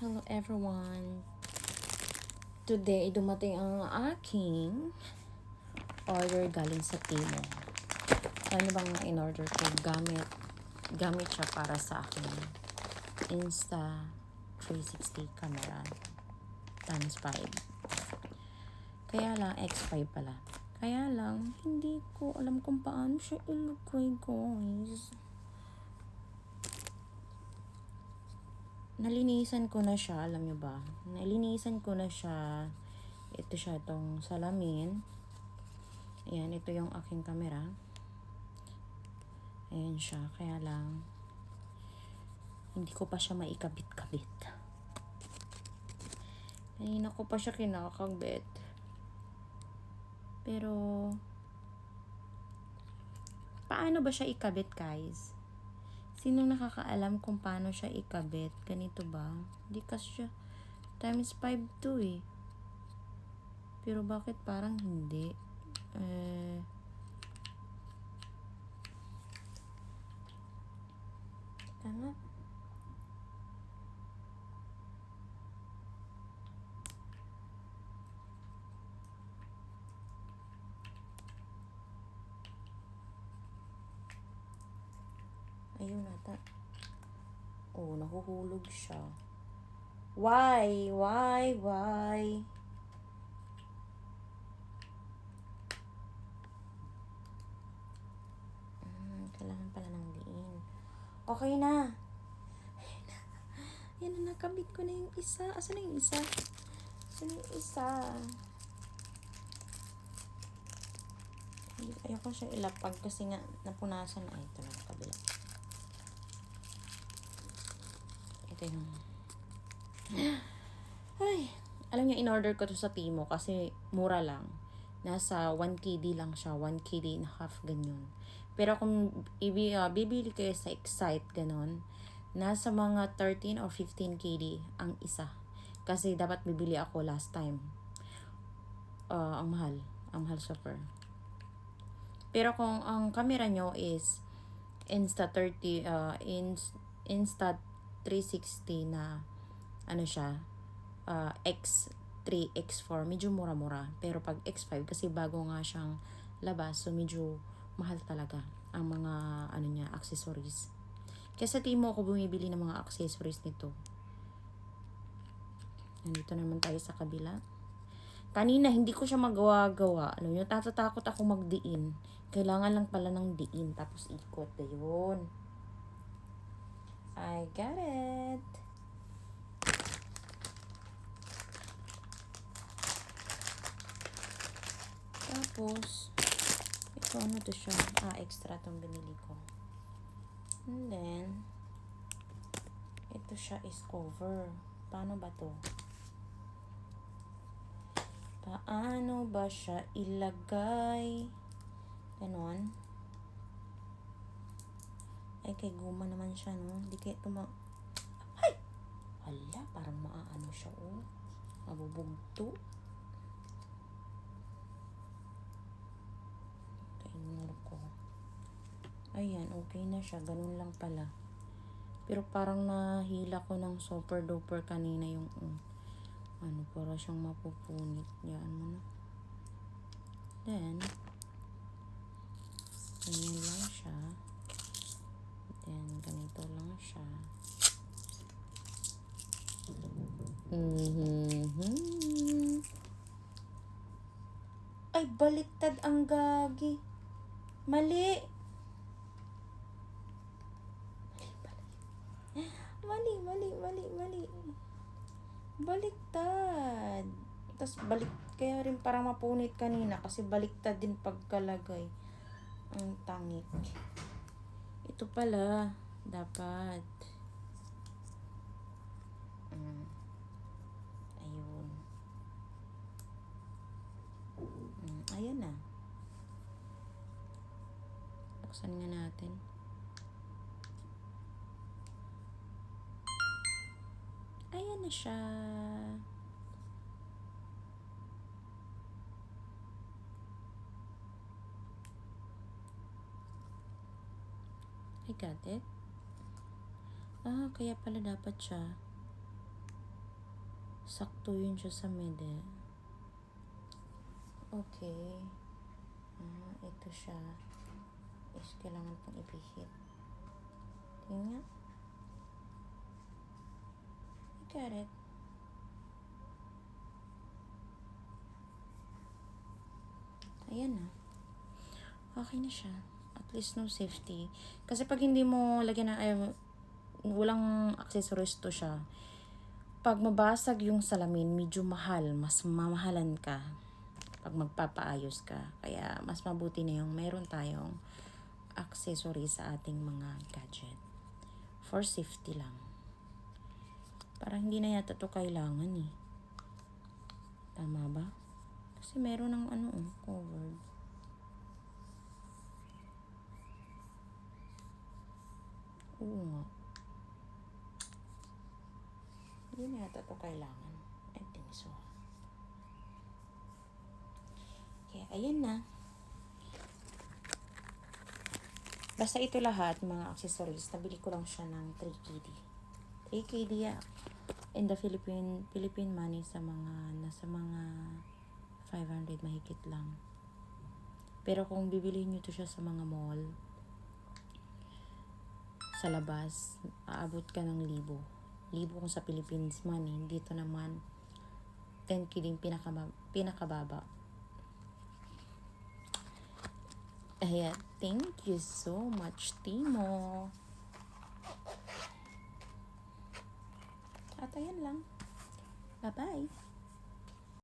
Hello everyone. Today, dumating ang aking order galing sa Temu. Ano bang in-order ko? Gamit siya para sa aking Insta360 camera times 5. Kaya lang, X5 pala. Kaya lang, hindi ko alam kung paano siya ilagay, guys. Nalinisan ko na siya, alam nyo ba? Nalinisan ko na siya. Ito siya, itong salamin. Ayan, ito yung aking camera. Ayan siya, kaya lang hindi ko pa siya maikabit-kabit. Kanina ko pa siya kinakabit. Pero, paano ba siya ikabit, guys? Sinong nakakaalam kung paano siya ikabit? Ganito ba? Hindi kasi siya times 5 to eh. Pero bakit parang hindi? Tama? Ayun nata. Oh, nahuhulog siya. Why? Kailangan pala ng diin. Okay na. Yan na, nakabit ko na yung isa. Asan na yung isa? Ayoko siya ilapag kasi nga napunasan. Ay, ito na, kabila. Ito yung... Ay, alam niyo, in-order ko to sa Temu kasi mura lang. Nasa 1 KD lang siya. 1 KD and a half, ganyan. Pero kung bibili kayo sa Excite, ganon, nasa mga 13 or 15 KD ang isa. Kasi dapat bibili ako last time. Ang mahal. Ang mahal super. Pero kung ang camera nyo is Insta360 na ano siya, X3, X4, medyo mura-mura. Pero pag X5, kasi bago nga siyang labas, so medyo mahal talaga ang mga ano niya, accessories. Kaya sa Temu ako bumibili ng mga accessories nito. Nandito naman tayo sa kabila. Kanina, hindi ko siya magawa-gawa. Ano yun, natatakot ako magdiin. Kailangan lang pala ng diin. Tapos ikot na yun. I got it. Tapos, ito ano to siya? Extra tong binili ko. And then, ito siya is cover. Paano ba to? Paano ba siya ilagay? Ganon. Ay, kay guma naman siya, no? Di kaya Ay! Hala, parang maaano siya, oh. Mabubugto. Kainor ko. Ayan, okay na siya. Ganun lang pala. Pero parang nahila ko ng super duper kanina yung para siyang mapupunit. Yan mo na. Then, ganyan lang siya. Then, ganito lang siya. Ay, baliktad ang gagi. Mali. Mali. Baliktad. Tapos kaya rin parang mapunit kanina kasi baliktad din pagkalagay. Ang tangik. Ito pala, dapat. Ayun. Ayan na. Buksan nga natin. Ayan na siya. I got it. Kaya pala dapat siya. Sakto yun siya sa middle. Okay. Ito siya. Is kailangan pang ipihit. Tingnan nga. I got it. Ayan na. Okay na siya. At least no safety. Kasi pag hindi mo lagyan ng, walang accessories to siya. Pag mabasag yung salamin, medyo mahal. Mas mamahalan ka pag magpapaayos ka. Kaya mas mabuti na yung meron tayong accessories sa ating mga gadget. For safety lang. Parang hindi na yata to kailangan eh. Tama ba? Kasi meron ng covered. Oo nga. Hindi na yata to kailangan. I think so. Kaya ayan na. Basta ito lahat, mga accessories, nabili ko lang siya ng 3KD. 3KD in the Philippine money nasa mga 500 mahigit lang. Pero kung bibili nyo to siya sa mga mall, sa labas, aabot ka ng 1,000. 1,000 kung sa Philippines money. Dito naman, 10K din pinakababa. Ayan, thank you so much, Timo. At ayan lang. Bye-bye.